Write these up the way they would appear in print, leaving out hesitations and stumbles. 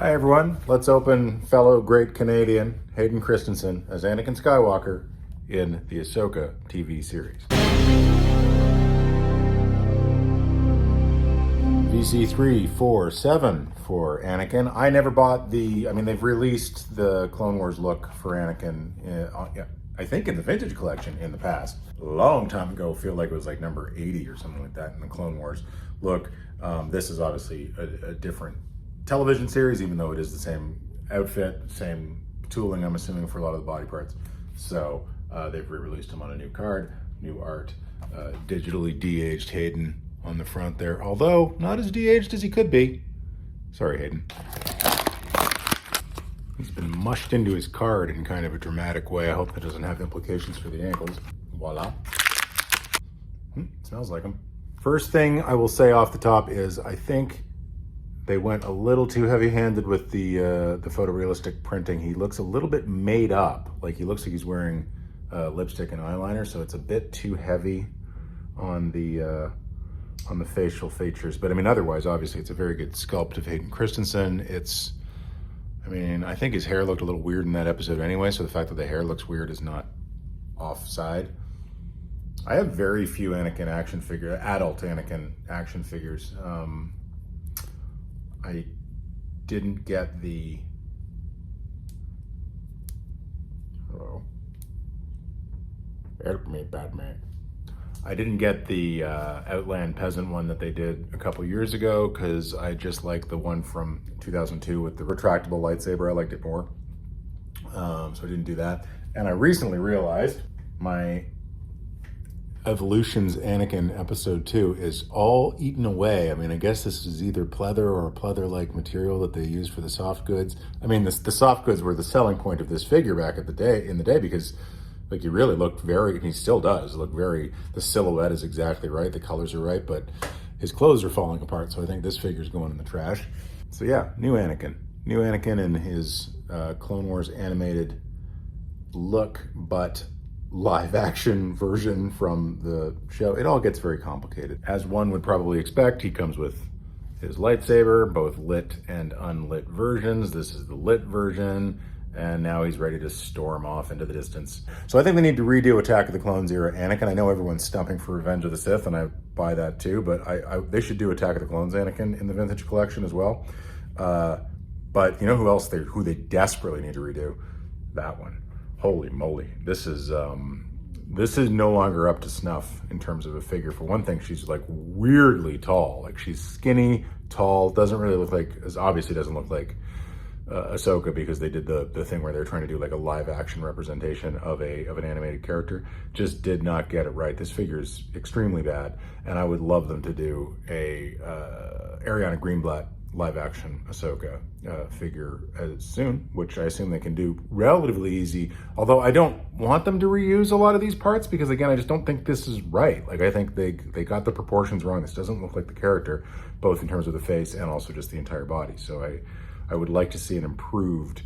Hi everyone, let's open fellow great Canadian Hayden Christensen as Anakin Skywalker in the Ahsoka TV series. VC347 for Anakin. I never bought they've released the Clone Wars look for Anakin, I think in the Vintage Collection in the past. A long time ago, feel like it was like number 80 or something like that in the Clone Wars look. This is obviously a different television series, even though it is the same outfit, same tooling, I'm assuming, for a lot of the body parts. So they've re-released him on a new card, new art, digitally de-aged Hayden on the front there, although not as de-aged as he could be. Sorry, Hayden. He's been mushed into his card in kind of a dramatic way. I hope that doesn't have implications for the ankles. Voila. Smells like him. First thing I will say off the top is I think they went a little too heavy-handed with the photorealistic printing. He looks a little bit made up. Like he looks like he's wearing lipstick and eyeliner, so it's a bit too heavy on the facial features. But I mean, otherwise, obviously, it's a very good sculpt of Hayden Christensen. I think his hair looked a little weird in that episode anyway, so the fact that the hair looks weird is not offside. I have very few adult Anakin action figures. I didn't get the, help me, Batman. I didn't get the Outland Peasant one that they did a couple years ago because I just liked the one from 2002 with the retractable lightsaber. I liked it more, so I didn't do that. And I recently realized my Evolutions Anakin episode 2 is all eaten away. I mean, I guess this is either pleather or a pleather-like material that they used for the soft goods. I mean, the soft goods were the selling point of this figure back in the day because like he really looked and he still does look the silhouette is exactly right, the colors are right, but his clothes are falling apart, so I think this figure's going in the trash. So yeah, new Anakin in his Clone Wars animated look, but live action version from the show. It all gets very complicated. As one would probably expect, he comes with his lightsaber, both lit and unlit versions. This is the lit version, and now he's ready to storm off into the distance. So I think they need to redo Attack of the Clones era Anakin. I know everyone's stumping for Revenge of the Sith, and I buy that too, but they should do Attack of the Clones Anakin in the Vintage Collection as well. But you know who they desperately need to redo? That one. Holy moly, this is no longer up to snuff in terms of a figure. For one thing, she's like weirdly tall. Like she's skinny, tall, doesn't look like Ahsoka, because they did the thing where they're trying to do like a live action representation of an animated character. Just did not get it right. This figure is extremely bad, and I would love them to do a Ariana Greenblatt live action Ahsoka figure soon, which I assume they can do relatively easy. Although I don't want them to reuse a lot of these parts because, again, I just don't think this is right. Like, I think they got the proportions wrong. This doesn't look like the character, both in terms of the face and also just the entire body. So I would like to see an improved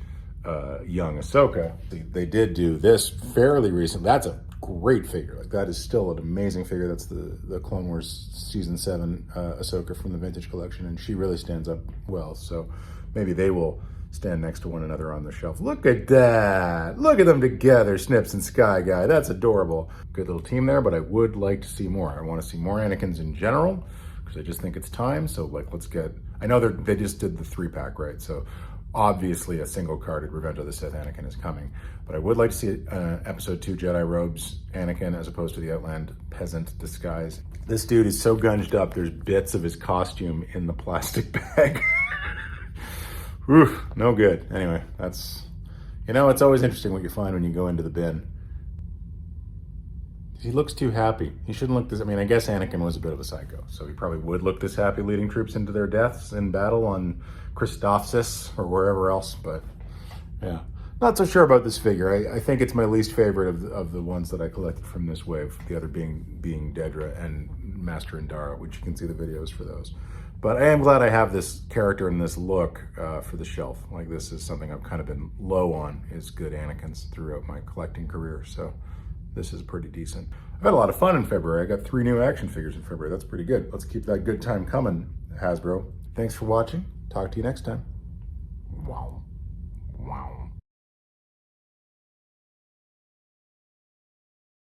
young Ahsoka. They did do this fairly recently. That's a great figure. Like, that is still an amazing figure. That's the Clone Wars Season 7 Ahsoka from the Vintage Collection, and she really stands up well. So maybe they will stand next to one another on the shelf. Look at that. Look at them together, Snips and Sky Guy. That's adorable. Good little team there, but I would like to see more. I want to see more Anakins in general because I just think it's time. So like, I know they just did the 3-pack, right? So obviously a single carded Revenge of the Sith Anakin is coming, but I would like to see episode 2 Jedi Robes Anakin as opposed to the Outland Peasant disguise. This dude is so gunged up, there's bits of his costume in the plastic bag. Whew, no good. Anyway, it's always interesting what you find when you go into the bin. He looks too happy. He shouldn't look this. I mean, I guess Anakin was a bit of a psycho, so he probably would look this happy leading troops into their deaths in battle on Christophsis or wherever else, but yeah. Not so sure about this figure. I think it's my least favorite of the ones that I collected from this wave, the other being Dedra and Master Indara, which you can see the videos for those. But I am glad I have this character and this look for the shelf. Like, this is something I've kind of been low on, is good Anakins throughout my collecting career, so this is pretty decent. I've had a lot of fun in February. I got 3 new action figures in February. That's pretty good. Let's keep that good time coming, Hasbro. Thanks for watching. Talk to you next time. Wow.